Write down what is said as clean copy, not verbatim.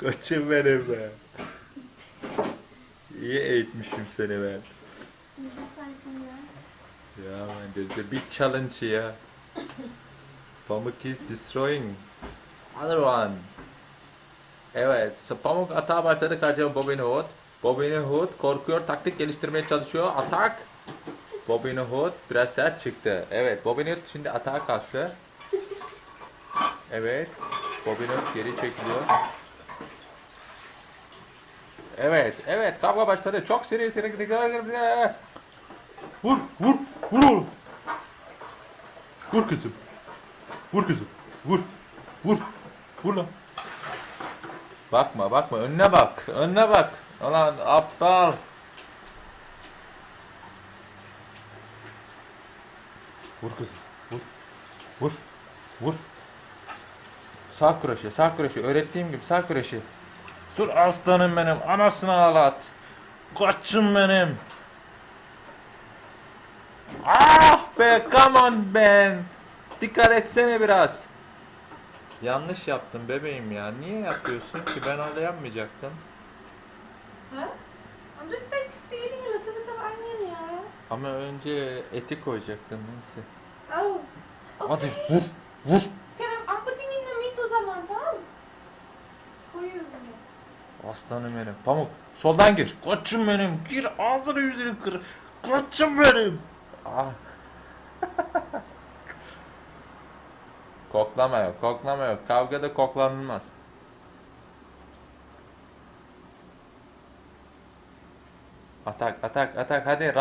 Koçum benim be. İyi eğitmişim seni ben. Ya man, there's a big challenge here. Pamuk is destroying other one. Evet, Pamuk atağa başladı karşıma Bobby Hood. Bobby Hood korkuyor, taktik geliştirmeye çalışıyor. Atak. Bobby Hood biraz sert çıktı. Evet, Bobby Hood şimdi atağa kalktı. Evet, Bobby Hood geri çekiliyor. Evet, evet, kavga başladı. Çok seri. Vur, vur, vur oğlum. Vur kızım. Vur kızım. Vur. Vur. Vur lan. Bakma, bakma. Önüne bak. Önüne bak. Ulan aptal. Vur kızım. Vur. Vur. Vur. Sağ kroşe, sağ kroşe. Öğrettiğim gibi sağ kroşe. Dur aslanım benim. Anasını ağlat. Koçum benim. Ah be, come on ben. Dikkat etsene biraz. Yanlış yaptım bebeğim ya. Niye yapıyorsun ki? Ben öyle yapmayacaktım. Huh? I'm just like stealing a little bit of onion, yeah. Ama önce eti koyacaktım neyse. Oh. Hadi Okay. vur, vur. I'm putting in the meat o zaman, tamam? Koyuyorum. Aslanım benim. Pamuk soldan gir. Koçum benim. Gir ağzını yüzünü kır. Koçum benim. Ah. Koklama yok, koklama yok. Kavgada koklanılmaz. Atak, atak, atak. Hadi